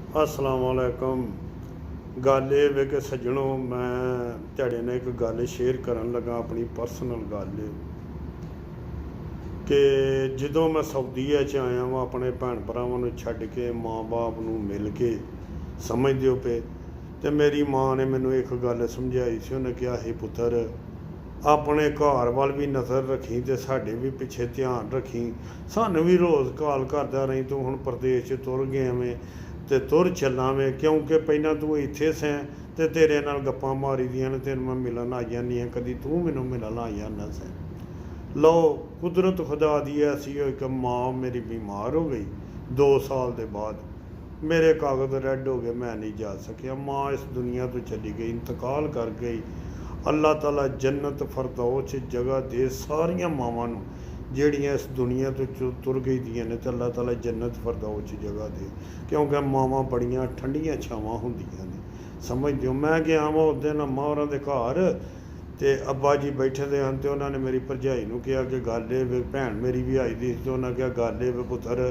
अस्सलाम वालेकुम। गल ये वे कि सज्जनों, मैं तुहाडे नाल एक गल शेयर करन लगा, अपनी पर्सनल गल कि जदों मैं सऊदीया च आया वां अपने भैन भरावां नूं छड्ड के, माँ बाप नूं मिल के, समझदे हो पे, ते मेरी माँ ने मैनूं एक गल समझाई सी। उन्हें कहा, हे पुत्तर, अपने घर वाल भी नज़र रखी ते साडे भी पिछे ध्यान रखी। सानूं भी रोज़ कॉल करदा रही, तूं हुण प्रदेश च तुर गया वें ते तुर चलां वें, क्योंकि पहिलां तूं इत्थे सैं ते तेरे नाल गप्पां मारी दियां ने, तैनूं मैं मिलन आई जानी आं, कदी तूं मैनूं मिलन आ जाना सैं। लो, कुदरत खुदा दी ऐसी होई कि माँ मेरी बीमार हो गई 2 साल के बाद। मेरे कागज़ रैड हो गए, मैं नहीं जा सकिया। माँ इस दुनिया तो चली गई, इंतकाल कर गई। अल्लाह ताला जन्नत फरदौस जगह दे सारियां मावां नूं ਜਿਹੜੀਆਂ इस दुनिया तो तुर गई दियां ने, ते अल्लाह ताला जन्नत फरदौस जगह दे, क्योंकि मावां बड़ियां ठंडियां छावां हुंदियां ने। समझदे हो, मैं गया वां उस दिन अम्मा होरां दे घर, ते अब्बा जी बैठे दे हन, ते उन्हां ने मेरी भरजाई नूं कहा कि गल ए वे, भैन मेरी भी आई दी, ते उन्हां कहा गल ए वे पुत्तर,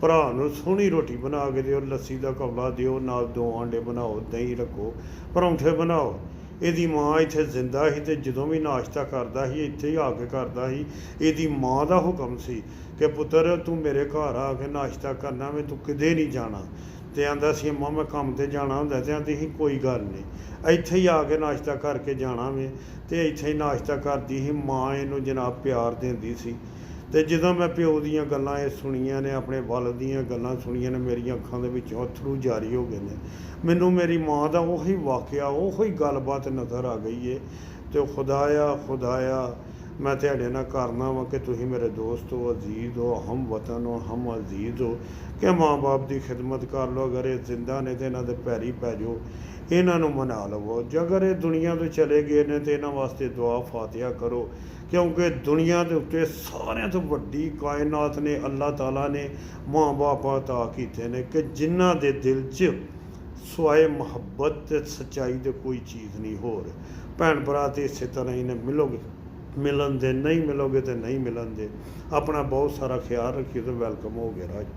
भरा नूं सोहनी रोटी बना के दिओ, लस्सी दा कौला दिओ, नाल 2 आंडे बनाओ, दही रखो, परौंठे बनाओ। ਇਹਦੀ ਮਾਂ ਇੱਥੇ ਜ਼ਿੰਦਾ ਸੀ, ਤੇ ਜਦੋਂ ਵੀ ਨਾਸ਼ਤਾ ਕਰਦਾ ਸੀ ਇੱਥੇ ਹੀ ਆ ਕੇ ਕਰਦਾ ਸੀ। ਇਹਦੀ ਮਾਂ ਦਾ ਹੁਕਮ ਸੀ ਕਿ ਪੁੱਤਰ ਤੂੰ ਮੇਰੇ ਘਰ ਆ ਕੇ ਨਾਸ਼ਤਾ ਕਰਨਾ ਵੇ, ਤੂੰ ਕਿਤੇ ਨਹੀਂ ਜਾਣਾ। ਤੇ ਆਂਦਾ ਸੀ ਅੰਮਾ ਮੈਂ ਕੰਮ ਤੇ ਜਾਣਾ ਹੁੰਦਾ, ਤੇ ਆਂਦੀ ਸੀ ਕੋਈ ਗੱਲ ਨਹੀਂ, ਇੱਥੇ ਹੀ ਆ ਕੇ ਨਾਸ਼ਤਾ ਕਰਕੇ ਜਾਣਾ ਵੇ। ਤੇ ਇੱਥੇ ਹੀ ਨਾਸ਼ਤਾ ਕਰਦੀ ਸੀ ਮਾਂ, ਇਹਨੂੰ ਜਨਾਬ ਪਿਆਰ ਦਿੰਦੀ ਸੀ। ਤੇ ਜਦੋਂ ਮੈਂ ਪਿਓ ਦੀਆਂ ਗੱਲਾਂ ਇਹ ਸੁਣੀਆਂ ਨੇ, ਆਪਣੇ ਵੱਲ ਦੀਆਂ ਗੱਲਾਂ ਸੁਣੀਆਂ ਨੇ, ਮੇਰੀਆਂ ਅੱਖਾਂ ਦੇ ਵਿੱਚੋਂ ਅਥਰੂ ਜਾਰੀ ਹੋ ਗਏ ਨੇ। ਮੈਨੂੰ ਮੇਰੀ ਮਾਂ ਦਾ ਉਹੀ ਵਾਕਿਆ, ਉਹੀ ਗੱਲਬਾਤ ਨਜ਼ਰ ਆ ਗਈ ਏ। ਤੇ ਖੁਦਾਇਆ मैं तुहाडे नाल करना वा कि तुसीं मेरे दोस्त हो, अजीज़ हो, हम वतन हो, हम अजीज़ हो, कि माँ बाप की खिदमत कर लो। अगर ये जिंदा ने तो इन्हां दे पैरी पै जाओ, इन्हां नूं मना लवो। जे अगर ये दुनिया तो चले गए ने तो इन्हां वास्ते दुआ फातिहा करो, क्योंकि दुनिया के उत्ते सारियां तो वड्डी कायनात ने अल्लाह ताला ने माँ बाप अता कीते ने, कि जिन्हां दे दिल च सुआए मुहब्बत ते सच्चाई दे कोई चीज़ नहीं। होर भैन भरा तो इस तरह ही ने, मिलोगे मिलन दे, नहीं मिलोगे तो नहीं मिलन दे। अपना बहुत सारा ख्याल रखिए, तो वेलकम हो गया राज।